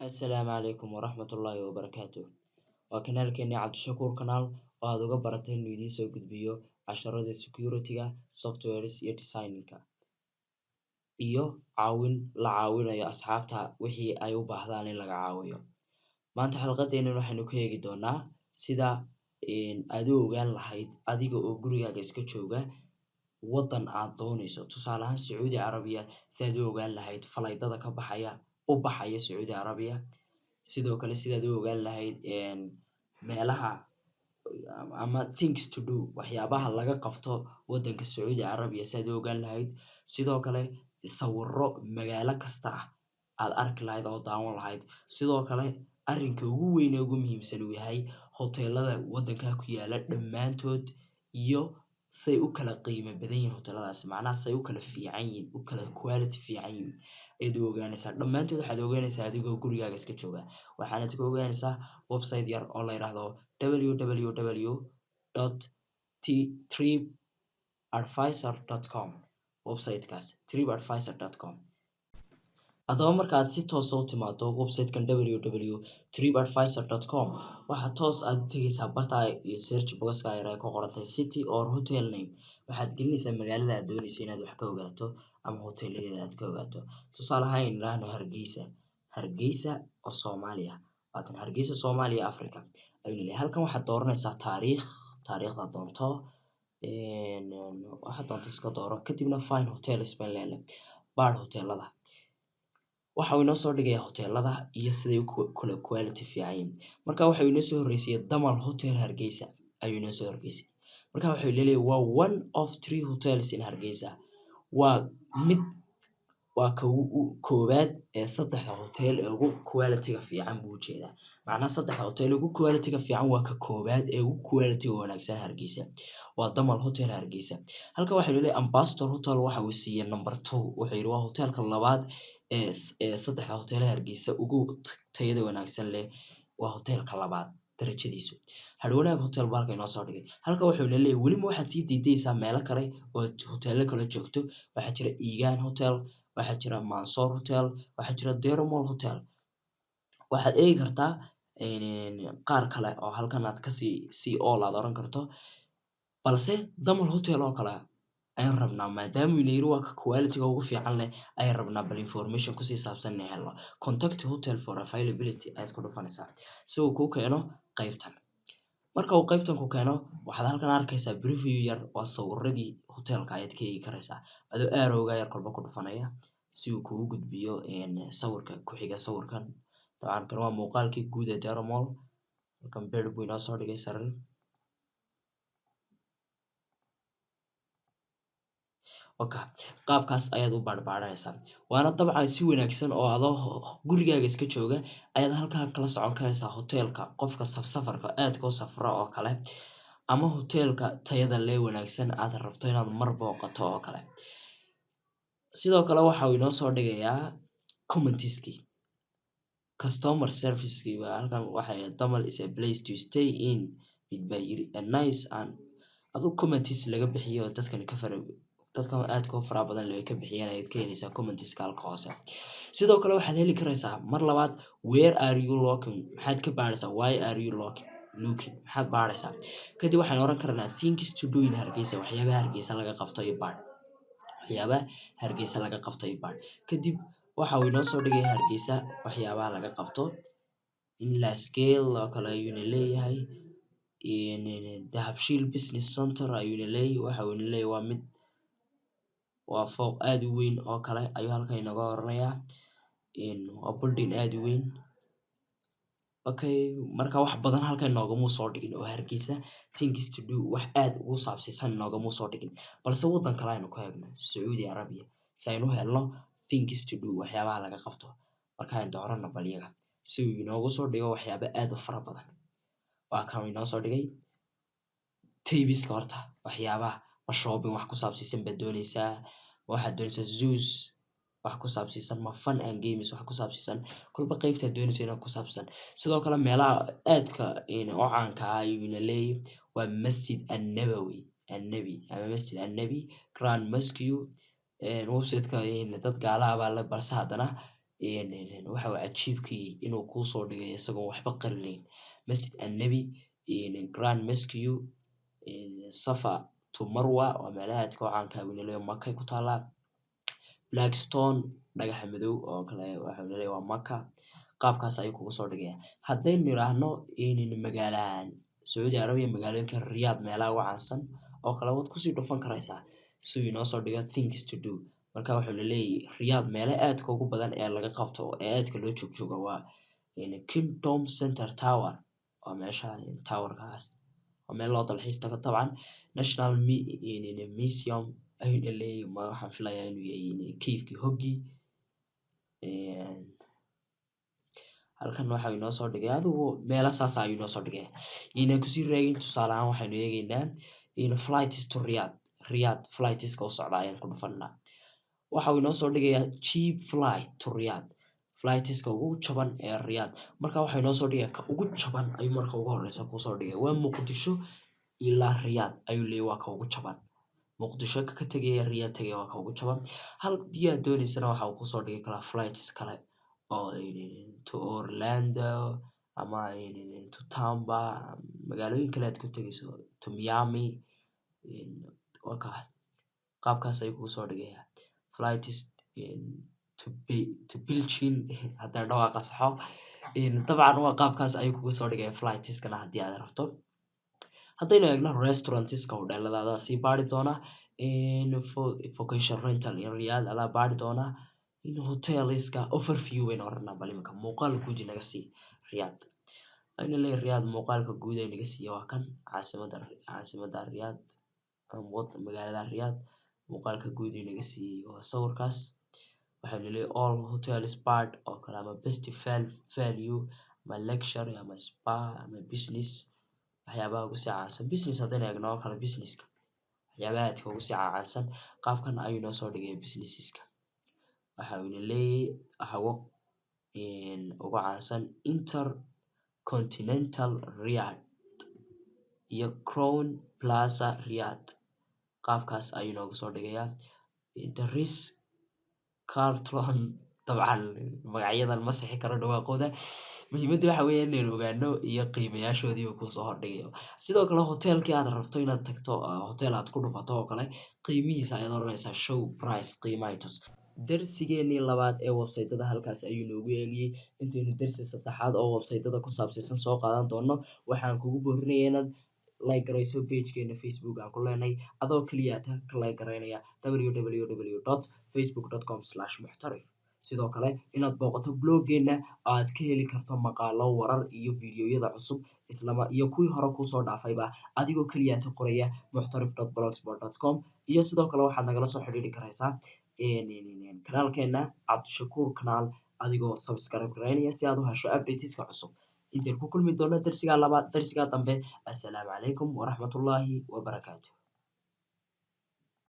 Assalaamu calaykum waraxmatullaahi wabarakaatuh. Waa kanaalkeena Cabdishakuur kanaal oo aad uga barateen inuu idiin soo gudbiyo casharada security-ga, softwares iyo design-ka iyo la caawinayo asxaabta wixii ay u baahdaan in laga caawiyo. Maanta xalqadeennan waxaynu ka eegi doonaa sida aad u ogaan lahayd adiga oo gurigaaga iska jooga waddan aad doonayso. Tusaale ahaan Sacuudi Carabiya si aad u ogaan lahayd falaydada u baxaya Sacuudi Carabiya. Sidoo kale sidaad u ogaan lahayd meelaha ama things to do waxyaabaha laga qabto waddanka Sacuudi Carabiya si aad u ogaan lahayd. Sidoo kale sawirro magaalo kasta aad arki lahayd oo daawan lahayd. Sidoo kale arrinka ugu weyn ee ugu muhiimsan uu yahay hoteelada waddanka ku yaala dhammaantood iyo say u kala qiimo badan yihiin hoteeladaasi. Macnaha say u kala fiican yihiin, u kala quality fiican yihiin ayaad u ogaanaysaa. Dhammaantood waxaad ogaanaysaa adigoo gurigaaga iska jooga. Waxaanad ka ogaanaysaa website yar oo la yiraahdo www.tripadvisor.com. website-kaas tripadvisor.com. Haddaba markaad si toos ah u timaado website-kan www.tripadvisor.com waxaad toos u tagaysaa barta search box-ka yar ee ku qoran tahay city or hotel name. Waxaad gelinaysaa magaalada aad doonayso inaad wax ka ogaato ama hoteeladeeda aad ka ogaato. Tusaale ahaan idhaahno Hargeysa oo Soomaaliya. Waatan Hargeysa Soomaaliya Africa ayuu leeyahay. Halkan waxaad dooranaysaa taariikhda doonto waxaad doonto iska dooro kadibna find hotels baan leenahay. Baadh hoteelada. Waxa uu inoo soo dhigayaa hoteelada iyo siday u kala quality fiican yihiin. Marka waxa uu inoo soo horreysay Damal Hotel Hargeysa ayuu inoo soo horreysay. Marka waxa uu leeyahay waa one of three hotels in Hargeysa. Waa koowaad ee saddexda hotel ee ugu quality-ga fiican buu jeedaa. Macnaha saddexda hotel ugu quality-ga fiican waa ka koowaad ee ugu quality-ga wanaagsan Hargeysa. Waa Damal Hotel Hargeysa. Halka waxa uu leeyahay Ambassador Hotel waxa uu siiyay number 2. Wuxuu yiri waa hotelka labaad ee saddexda hotel Hargeysa ugu tayada wanaagsan leh. Waa hotelka labaad darajadiisu. Hadhownaag Hotel baa halka inoo soo dhigay. Halka wuxuu leeyahay weli ma waxaad sii diidaysaa meelo kale oo hoteelo kale joogto. Waxaa jira Egan Hotel, waxaa jira Mansour Hotel, waxaa jira Deramol Hotel. Waxaad eegi kartaa qaar kale oo halkan aad ka sii all aad oran karto. Balse Damal Hotel oo kale ayaan rabnaa maadaama uu yiri waa ka quality-ga ugu fiican leh ayaan rabnaa bal information ku saabsan inaan helno. Contact hotel for availability ayaad ku dhufanaysaa si uu kuu keeno qaybtan. Marka uu qaybtan ku keeno waxaad halkan arkaysaa preview yar waa sawiradii hotelka ayaad ka eegi karaysaa adoo arrow-ga yar kolba ku dhufanaya si uu kugu gudbiyo sawirka ku xiga sawirkan. Dabcan kan waa muuqaalkii guud ee Deramol. Halkan bed buu inoo soo dhigay sariir. Qaabkaas ayaad u baadhbaadhanaysaa. Waana dabcan si wanaagsan oo adoo gurigaaga iska jooga ayaad halkan kala socon karaysaa hotelka qofka safarka aadka u safra oo kale ama hotelka tayada leh wanaagsan aad rabto inaad mar booqato oo kale. Sidoo kale waxa uu inoo soo dhigayaa comments-kii customer service-kii halkan waxay Damal is a place to stay in with by a nice and comments laga bixiyo dadkan aadka u fara badan leh ka bixiyeen ayaad ka helaysaa comments-ka halka hoose. Sidoo kale waxaad heli karaysaa mar labaad where are you looking maxaad ka baadhaysaa why are you looking maxaad baadhaysaa. Kadib waxaan oran karnaa things to do in Hargeysa waxyaabaha Hargeysa laga qabto iyo baadh. Kadib waxa uu inoo soo dhigay Hargeysa waxyaabaha laga qabto in la scale oo kale ayuu leeyahay. Dahabshiil Business Center ayuu leeyahay. Waxa uu leeyahay waa fooq aad u weyn oo kale ayuu halkan inaga oranayaa. Waa building aad u weyn. Marka wax badan halkan noogama soo dhigin oo Hargeysa things to do wax aad ugu saabsan noogama soo dhigin. Balse waddan kale aynu ku eegno Sacuudi Carabiya si aynu u helno things to do waxyaabaha laga qabto. Marka aynu doorano bal iyaga si uu inoogu soo dhigo waxyaabo aad u fara badan. Waa kan inoo soo dhigay taybiska horta waxyaabaha ma shopping wax ku saabsan baad doonaysaa. Waxaad doonaysaa zoos wax ku saabsan ma fun and games wax ku saabsan kolba qaybta doonaysaa inaad ku saabsan. Sidoo kale meelaha aadka oo caanka ah ayuu leeyahay waa Masjid An-Nabawi ama Masjid An-Nabi Grand Mosque. Website-ka dad gaala baa la balse haddana waxa uu cajiibkii inuu kuu soo dhigay isagoo waxba qarinayn masjid annabi grand mosque safa to marwa waa meelaha aadka u caanka ah wiilalayo makay ku taalaa blackstone dhagaxa madow oo kale waxa uu leeyahay waa maka qaabkaas ayuu kugu soo dhigaya haddaynu niraahno magaalahan sacuudi arabiya magaalooyinka riyaad meelaha ugu caansan oo kale waad kusii dhufan karaysaa si uu inoo soo dhigo things to do marka wuxuu leeyahay riyaad meelaha aadka ugu badan ee laga qabto ee aadka loo joogjooga waa kingdom center tower waa meesha towerkaas waa meel loo dalxiis tago dabcan national museum ayuu leeyahay waxaan filayaa inuu yahay keifkii hoggi halkan waxa inoo soo dhigay adigu meelo saas ayuu inoo soo dhigay inaan kusii raagin tusaale ahaan waxaynu eegaynaa flights to Riyadh flightska u socda ayaan ku dhufanaa waxa uu inoo soo dhigayaa cheap flight to Riyadh flightska ugu jaban ee Riyadh marka waxa inoo soo dhigaya ka ugu jaban ayuu marka ugu horeysa ku soo dhigay waa Muqdisho ilaa Riyadh ayuu leeyahay waa ka ugu jaban Muqdisho ka tagaya Riyadh tagaya waa ka ugu jaban halkii aad doonaysana waxa uu ku soo dhigay kala flights kale oo to Orlando ama to Tampa magaalooyin kale aad ku tagayso to Miami qaabkaas ayuu kugu soo dhigaya flights to Beijing haddaan dhawaaqa saxo dabcan waa qaabkaas ayuu kugu soo dhigaya flightskana haddii aad rabto haddaynu eegno restaurantska hodheeladaada sii baari doona vacation rental in Riyadh adaa baari doona hotelska overview baynu oranaa bal iminka muuqaal guud naga sii Riyadh aynu leeyahay Riyadh muuqaalka guud ee naga siiya waa kan caasimada Riyadh magaalada Riyadh muuqaalka guud ee naga siiyay waa sawirkaas waxaynu leeyahay all hotels part oo kale ama best value ama luxury ama spa ama business waxyaabaha ugu sii caansan business haddaynu eegno oo kale businesska waxyaabaha aadka ugu sii caansan qaabkan ayuu noo soo dhigaya businesseska waxa uu leeyahay ugu caansan intercontinental Riyadh iyo Crown Plaza Riyadh qaabkaas ayuu noogu soo dhigayaa the Ritz Carlton dabcan magacyadan ma sixi karo dhawaaqooda muhiimadda waxa weeye inaynu ogaano iyo qiimayaashoodii uu kusoo hordhigayo sidoo kale hotelkii aad rabto inaad tagto hotel aad ku dhufato oo kale qiimihiisa ayaad oranaysaa show price qiimaha tus darsigeenii labaad ee website-da halkaas ayuu noogu eegayay intaynu darsi saddexaad oo website-da ku saabsan soo qaadan doono waxaan kugu boorinayaa inaad like garayso page-keena Facebook aan ku leenahay adoo kaliya ka like garaynaya www.facebook.com/muxtarif sidoo kale inaad booqato bloggeena aad ka heli karto maqaalo warar iyo fiidiyowyada cusub iyo kuwii hore kusoo dhaafayba adigoo kaliya qoraya muxtarif.blogspot.com iyo sidoo kale waxaad nagala soo xiriiri karaysaa kanaalkeena Cabdishakuur kanaal adigoo subscribe garaynaya si aad u hesho updateska cusub intaan ku kulmi doono darsiga dambe assalaamu calaykum waraxmatullaahi wabarakaatuh